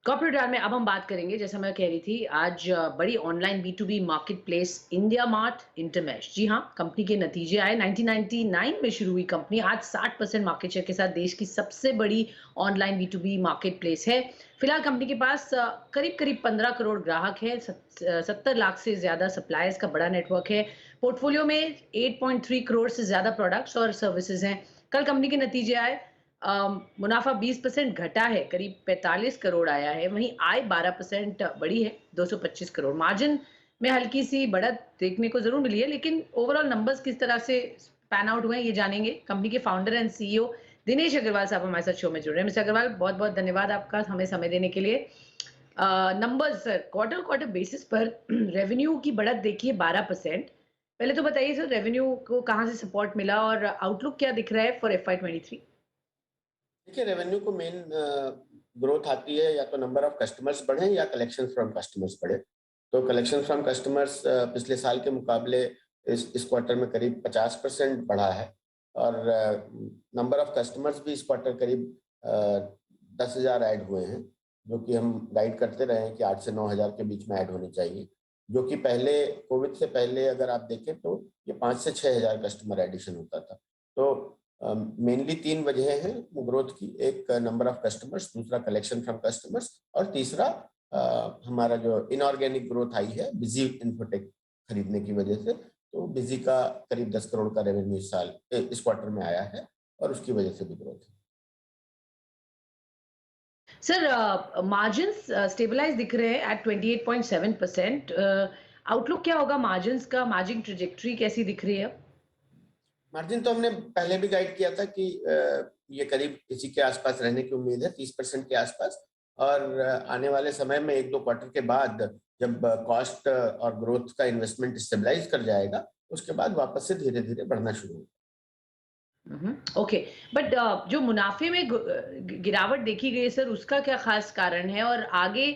Corporate में अब हम बात करेंगे, जैसा मैं कह रही थी, आज बड़ी online B to B market IndiaMART Intermesh, जी हाँ, कंपनी के नतीजे आए। 1999 में शुरू हुई कंपनी आज 60% मार्केट शेयर के साथ देश की सबसे बड़ी online B to B marketplace है। फिलहाल कंपनी के पास करीब करीब 15 करोड़ ग्राहक है, 70 लाख से ज्यादा सप्लायर्स का बड़ा नेटवर्क है। पोर्टफोलियो में 8.3 करोड़ से ज्यादा प्रोडक्ट्स और सर्विसेज हैं। कल कंपनी के नतीजे आए। मुनाफा 20% घटा है, करीब 45 करोड़ आया है। वहीं आय 12% बढ़ी है, 225 करोड़। मार्जिन में हल्की सी बढ़त देखने को जरूर मिली है, लेकिन ओवरऑल नंबर्स किस तरह से पैन आउट हुए हैं ये जानेंगे। कंपनी के founder and CEO Dinesh Agarwal साहब हमारे साथ शो में जुड़ रहे हैं। मिस्टर अग्रवाल, बहुत बहुत धन्यवाद आपका हमें समय देने के लिए। Numbers sir, quarter quarter basis पर रेवेन्यू की बढ़त देखिए 12%। पहले तो बताइए सर, रेवेन्यू को कहाँ से सपोर्ट मिला और आउटलुक क्या दिख रहा है फॉर FY23? देखिए, रेवेन्यू को मेन ग्रोथ आती है या तो नंबर ऑफ कस्टमर्स बढ़े या कलेक्शन फ्रॉम कस्टमर्स बढ़े। तो कलेक्शन फ्रॉम कस्टमर्स पिछले साल के मुकाबले इस क्वार्टर में करीब 50% बढ़ा है। और नंबर ऑफ कस्टमर्स भी इस क्वार्टर करीब 10,000 ऐड हुए हैं, जो कि हम गाइड करते रहे हैं कि 8 से 9,000 के बीच में ऐड होने चाहिए। जो कि पहले कोविड से पहले अगर आप देखें तो ये 5 से 6,000 कस्टमर एडिशन होता था। तो मेनली तीन वजह हैं ग्रोथ की। एक नंबर ऑफ कस्टमर्स, दूसरा कलेक्शन फ्रॉम कस्टमर्स, और तीसरा हमारा जो इनऑर्गेनिक ग्रोथ आई है बिजी इन्फोटेक खरीदने की वजह से। तो बिजी का करीब 10 करोड़ का रेवेन्यू इस क्वार्टर में आया है और उसकी वजह से भी ग्रोथ है। सर, मार्जिन्स स्टेबलाइज दिख रहे हैं एट 28.7%। आउटलुक क्या होगा मार्जिन्स का? मार्जिन ट्रेजेक्टरी कैसी दिख रही है? मार्जिन तो हमने पहले भी गाइड किया था कि ये करीब इसी के आसपास रहने की उम्मीद है, 30% के आसपास। और आने वाले समय में एक दो क्वार्टर के बाद जब कॉस्ट और ग्रोथ का इन्वेस्टमेंट स्टेबलाइज कर जाएगा, उसके बाद वापस से धीरे धीरे बढ़ना शुरू होगा। ओके। बट जो मुनाफे में गिरावट देखी गई है सर, उसका क्या खास कारण है और आगे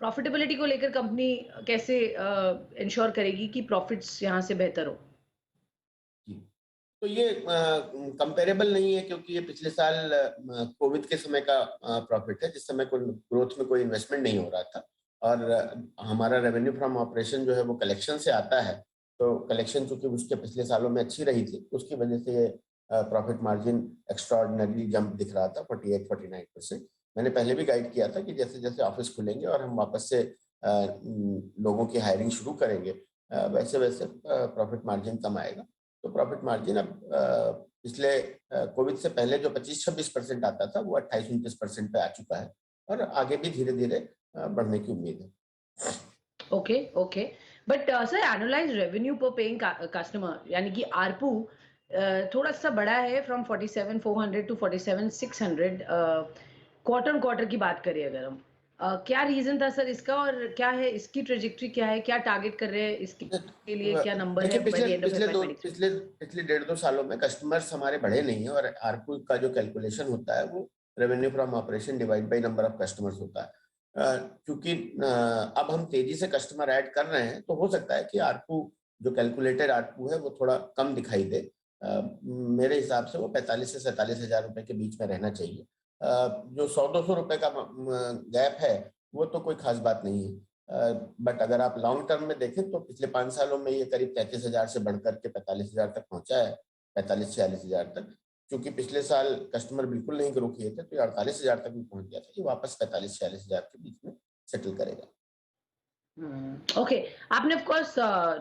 प्रॉफिटेबिलिटी को लेकर कंपनी कैसे इंश्योर करेगी कि प्रॉफिट्स यहाँ से बेहतर हो? जी। तो ये कंपेरेबल नहीं है, क्योंकि ये पिछले साल कोविड के समय का प्रॉफिट है, जिस समय कोई ग्रोथ में कोई इन्वेस्टमेंट नहीं हो रहा था। और हमारा रेवेन्यू फ्रॉम ऑपरेशन जो है वो कलेक्शन से आता है। तो कलेक्शन चूंकि उसके पिछले सालों में अच्छी रही थी, उसकी वजह से ये प्रॉफिट मार्जिन एक्स्ट्राऑर्डिनरी जंप दिख रहा था, 48-49%। मैंने पहले भी गाइड किया था कि जैसे जैसे ऑफिस खुलेंगे और हम वापस से लोगों की हायरिंग शुरू करेंगे, वैसे वैसे प्रॉफिट मार्जिन कम आएगा। तो प्रॉफिट मार्जिन अब पिछले कोविड से पहले जो 25-26% आता था, वो 28-29% पे आ चुका है और आगे भी धीरे धीरे बढ़ने की उम्मीद है। Okay, okay. But sir, annualised revenue पर पेइंग कस्टमर यानी कि आरपू थोड़ा-सा बढ़ा है from 47,400 to 47,600। Quarter on quarter की बात करें अगर हम, क्या रीज़न था सर इसका और क्या है इसकी ट्रैजेक्टरी क्या है? क्या टारगेट कर रहे हैं इसके लिए? क्या नंबर है देखिए, बाय पिछले द एंड ऑफ पिछले दो FY23? पिछले पिछले 1.5-2 सालों में कस्टमर्स हमारे बढ़े नहीं है, और आरपू का जो कैलकुलेशन होता है वो revenue from operation divide by number of customers होता है। क्योंकि अब हम तेजी से कस्टमर ऐड कर रहे हैं, तो हो सकता है कि आरपू, जो कैलकुलेटेड आरपू है, वो थोड़ा कम दिखाई दे। मेरे हिसाब से वो 45 से 47,000 रुपए के बीच में रहना चाहिए। जो 100-200 रुपए का गैप है, वो तो कोई खास बात नहीं है। बट अगर आप लॉन्ग टर्म में देखें तो पिछले 5 सालों में ये करीब 33,000 से बढ़कर के 45,000 तक पहुंचा है, 45-46,000 तक। क्योंकि पिछले साल कस्टमर बिल्कुल नहीं ग्रो किए थे, तो ये 48,000 तक भी पहुंच गया था। ये वापस 45-46,000 के बीच में सेटल करेगा। ओके। आपने ऑफ कोर्स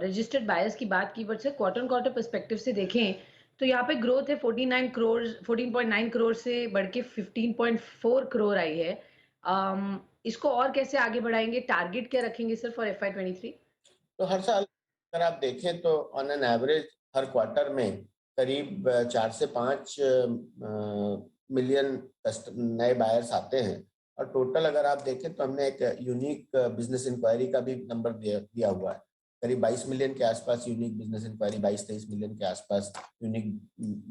रजिस्टर्ड बायर्स की बात की, but sir quarter on quarter perspective से देखें तो यहाँ पे ग्रोथ है 49 करोड़, 14.9 करोड़ से बढ़ के 15.4 करोड़ आई है। इसको और कैसे आगे बढ़ाएंगे? टारगेट क्या रखेंगे सर फॉर FY23? तो हर साल अगर आप देखें तो on an average her quarter में करीब 4 से 5 मिलियन नए बायर्स आते हैं। और टोटल अगर आप देखें तो हमने एक यूनिक बिजनेस इंक्वायरी का भी नंबर दिया हुआ है। करीब 22 मिलियन के आसपास यूनिक बिजनेस इंक्वायरी, 22-23 मिलियन के आसपास यूनिक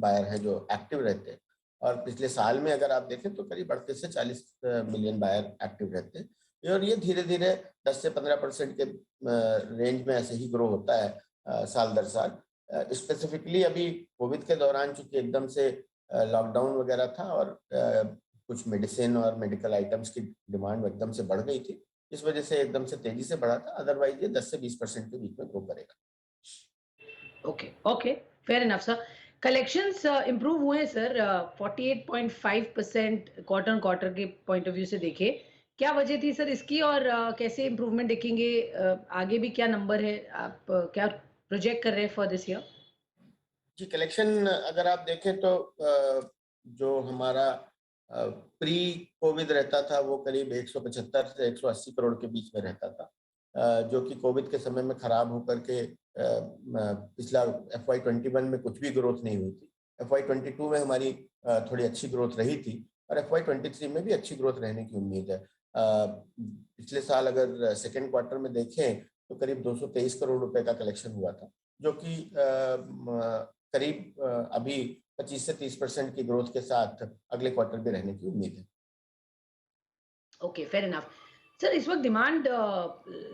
बायर है जो एक्टिव रहते हैं। और पिछले साल में अगर आप देखें तो करीब 38 से 40 मिलियन बायर एक्टिव रहते हैं। और ये धीरे धीरे 10 से 15% के रेंज में ऐसे ही ग्रो होता है साल दर साल। स्पेसिफिकली अभी कोविड के दौरान चूंकि एकदम से लॉकडाउन वगैरह था और कुछ मेडिसिन और मेडिकल आइटम्स की डिमांड एकदम से बढ़ गई थी, इस वजह से एकदम से तेजी से बढ़ा था। अदरवाइज ये 10 से 20% के बीच में ग्रो करेगा। Okay, okay, fair enough sir. Collections improve हुए हैं सर, 48.5% क्वार्टर ऑन क्वार्टर के पॉइंट ऑफ व्यू से देखें। क्या वजह थी सर इसकी, और कैसे इंप्रूवमेंट देखेंगे? आगे भी क्या नंबर है, आप क्या प्रोजेक्ट कर रहे हैं फॉर दिस ईयर? जी, कलेक्शन अगर आप देखें तो जो हमारा प्री कोविड रहता था वो करीब 175 से 180 करोड़ के बीच में रहता था, जो कि कोविड के समय में खराब होकर के पिछला FY21 में कुछ भी ग्रोथ नहीं हुई थी। FY22 में हमारी थोड़ी अच्छी ग्रोथ रही थी, और FY23 में भी अच्छी ग्रोथ रहने की उम्मीद है। पिछले साल अगर सेकेंड क्वार्टर में देखें तो करीब 223 करोड़ रुपए का कलेक्शन हुआ था, जो कि करीब अभी 25 से 30% की ग्रोथ के साथ अगले क्वार्टर भी रहने की उम्मीद है। Okay, fair enough sir. इस वक्त डिमांड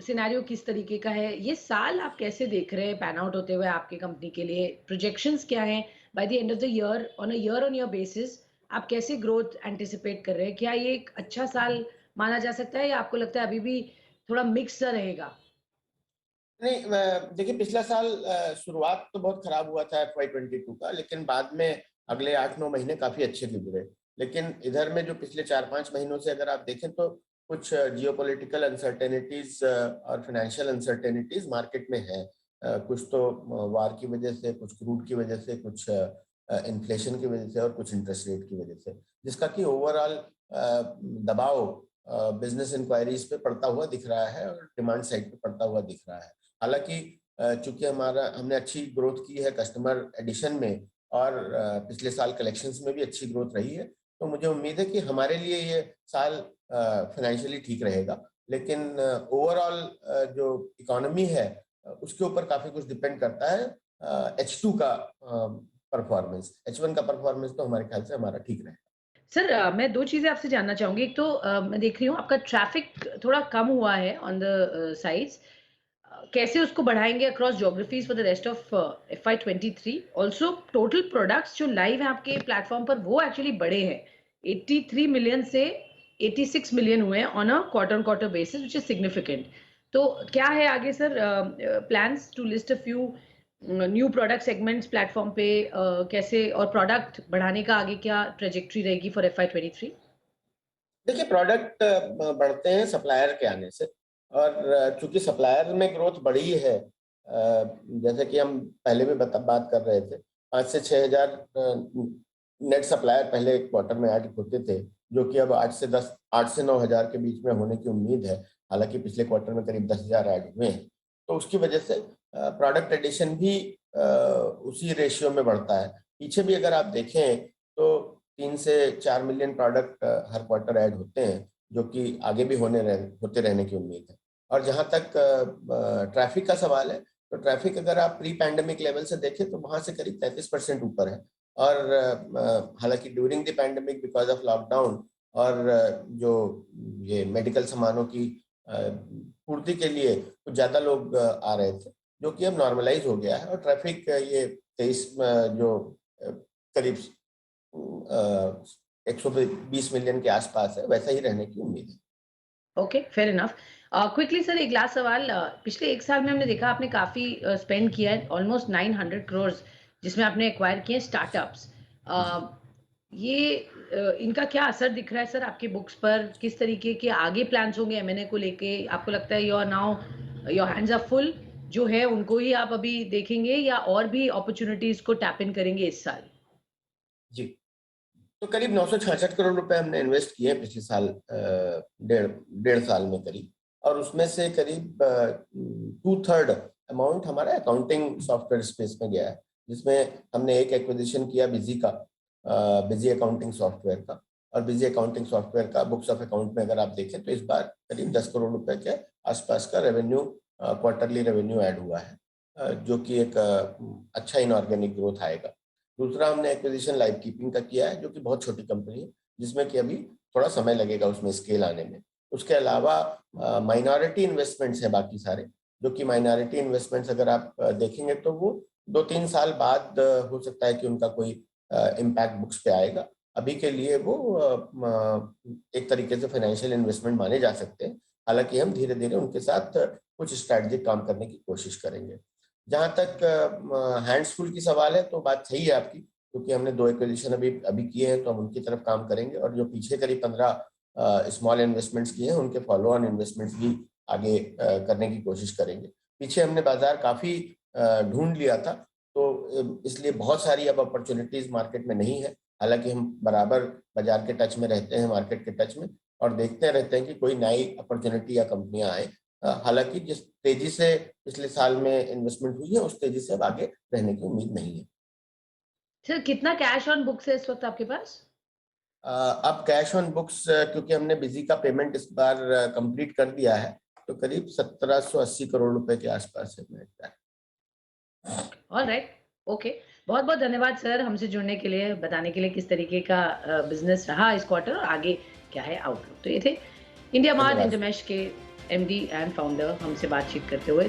सिनेरियो किस तरीके का है? ये साल आप कैसे देख रहे हैं पैन आउट होते हुए आपके कंपनी के लिए? प्रोजेक्शंस क्या हैं by the end of the year, on a year on year basis? आप कैसे ग्रोथ एंटिसिपेट कर रहे हैं? क्या ये एक अच्छा साल माना जा सकता है, या आपको लगता है अभी भी थोड़ा मिक्स सा रहेगा? नहीं, देखिए पिछला साल शुरुआत तो बहुत खराब हुआ था FY22 का, लेकिन बाद में अगले 8-9 महीने काफी अच्छे गुजरे। लेकिन इधर में जो पिछले 4-5 महीनों से अगर आप देखें तो कुछ जियोपॉलिटिकल अनसर्टेनिटीज और फाइनेंशियल अनसर्टेनिटीज मार्केट में है। कुछ तो वार की वजह से, कुछ क्रूड की वजह से, कुछ इन्फ्लेशन की वजह से, और कुछ इंटरेस्ट रेट की वजह से, जिसका कि ओवरऑल दबाव बिजनेस इंक्वायरीज पे पड़ता हुआ दिख रहा है और डिमांड साइड पे पड़ता हुआ दिख रहा है। हालांकि चूंकि हमने अच्छी ग्रोथ की है कस्टमर एडिशन में, और पिछले साल कलेक्शंस में भी अच्छी ग्रोथ रही है, तो मुझे उम्मीद है कि हमारे लिए ये साल फाइनेंशियली ठीक रहेगा। लेकिन ओवरऑल जो इकोनॉमी है उसके ऊपर काफी कुछ डिपेंड करता है। H2 का परफॉर्मेंस, H1 का परफॉर्मेंस तो हमारे ख्याल से हमारा ठीक रहेगा। सर, मैं 2 चीज़ें आपसे जानना चाहूँगी। एक तो मैं देख रही हूँ आपका ट्रैफ़िक थोड़ा कम हुआ है ऑन द साइट्स। कैसे उसको बढ़ाएँगे across geographies for the rest of FY23? Also total products जो लाइव हैं आपके प्लेटफ़ॉर्म पर, वो एक्चुअली बढ़े हैं। 83 मिलियन से 86 मिलियन हुए हैं on a quarter on quarter basis, which is significant. तो क्या है आगे sir plans to list a few new product segments platform पे, कैसे और प्रोडक्ट बढ़ाने का आगे क्या ट्रेजेक्टरी रहेगी फॉर FY23? देखिए, प्रोडक्ट बढ़ते हैं सप्लायर के आने से, और चूंकि सप्लायर में ग्रोथ बढ़ी है, जैसे कि हम पहले भी बात कर रहे थे, 5 से 6 हजार नेट सप्लायर पहले क्वार्टर में ऐड होते थे, जो कि अब 8 से 9 हजार के बीच में होने की उम्मीद है। हालांकि पिछले क्वार्टर में करीब 10 हजार ऐड हुए हैं, तो उसकी वजह से प्रोडक्ट एडिशन भी उसी रेशियो में बढ़ता है। पीछे भी अगर आप देखें तो 3 से 4 मिलियन प्रोडक्ट हर क्वार्टर ऐड होते हैं, जो कि आगे भी होते रहने की उम्मीद है। और जहां तक ट्रैफिक का सवाल है, तो ट्रैफिक अगर आप प्री पैंडेमिक लेवल से देखें तो वहां से करीब 33% ऊपर है। और हालांकि during the pandemic because of lockdown और जो ये मेडिकल सामानों की पूर्ति के लिए कुछ ज्यादा लोग आ रहे थे, जो कि अब नॉर्मलाइज हो गया है, और ट्रैफिक ये 23 जो करीब 120 मिलियन के आसपास है, वैसा ही रहने की उम्मीद है। Okay, fair enough. Quickly sir एक लास्ट सवाल। पिछले 1 साल में हमने देखा आपने काफ़ी स्पेंड किया है, ऑलमोस्ट 900 करोड़, जिसमें आपने एक्वायर किए स्टार्टअप्स। जी, ये इनका क्या असर दिख रहा है सर आपके बुक्स पर? किस तरीके के आगे प्लान्स होंगे M&A को लेके? आपको लगता है your now your hands are full, जो है उनको ही आप अभी देखेंगे, या और भी अपॉर्चुनिटीज़ को टैप इन करेंगे इस साल? जी। तो करीब 966 करोड़ रुपए हमने इन्वेस्ट किए पिछले साल, डेढ़ डेढ़ साल में करीब। और उसमें से करीब 2/3 अमाउंट हमारा अकाउंटिंग सॉफ्टवेयर स्पेस में गया है, जिसमें हमने एक एक्विजिशन किया बिजी का, बिजी अकाउंटिंग सॉफ्टवेयर का। और बिजी अकाउंटिंग सॉफ्टवेयर का बुक्स ऑफ अकाउंट में अगर आप देखें तो इस बार करीब 10 करोड़ रुपए के आसपास का रेवेन्यू, क्वार्टरली रेवेन्यू ऐड हुआ है, जो कि एक अच्छा इनऑर्गेनिक ग्रोथ आएगा। दूसरा हमने एक्विजिशन लाइव कीपिंग का किया है, जो कि बहुत छोटी कंपनी है, जिसमें कि अभी थोड़ा समय लगेगा उसमें स्केल आने में। उसके अलावा माइनॉरिटी इन्वेस्टमेंट्स हैं बाकी सारे, जो कि माइनॉरिटी इन्वेस्टमेंट्स अगर आप देखेंगे तो वो 2-3 साल बाद हो सकता है कि उनका कोई इम्पैक्ट बुक्स पे आएगा। अभी के लिए वो एक तरीके से फाइनेंशियल इन्वेस्टमेंट माने जा सकते हैं। हालांकि हम धीरे धीरे उनके साथ कुछ स्ट्रैटेजिक काम करने की कोशिश करेंगे। जहां तक हैंड्सफुल की सवाल है, तो बात सही है आपकी, क्योंकि हमने 2 एक्विजिशन अभी अभी किए हैं, तो हम उनकी तरफ काम करेंगे, और जो पीछे करीब 15 स्मॉल इन्वेस्टमेंट्स किए हैं, उनके फॉलो ऑन इन्वेस्टमेंट्स भी आगे करने की कोशिश करेंगे। पीछे हमने बाजार काफी ढूंढ लिया था, तो इसलिए बहुत सारी अब अपॉर्चुनिटीज मार्केट में नहीं है। हालांकि हम बराबर बाजार के टच में रहते हैं, मार्केट के टच में, और देखते रहते हैं कि कोई नई अपॉर्चुनिटी या कंपनियां आए। हालांकि जिस तेजी से पिछले साल में इन्वेस्टमेंट हुई है, उस तेजी से अब आगे रहने की उम्मीद नहीं है। सर कितना कैश ऑन बुक्स है इस वक्त आपके पास? अब कैश ऑन बुक्स, क्योंकि हमने बिजी का पेमेंट इस बार कंप्लीट कर दिया है, तो करीब 1780 करोड़ रुपए के आसपास है मेरे। Alright, okay. बहुत-बहुत धन्यवाद सर हमसे जुड़ने के लिए, बताने के लिए किस तरीके का बिज़नेस रहा इस क्वार्टर और आगे क्या है आउटलुक। तो ये थे इंडिया मार्ट धन्यवाद। इंटरमेश के एमडी एंड फाउंडर हमसे बातचीत करते हुए।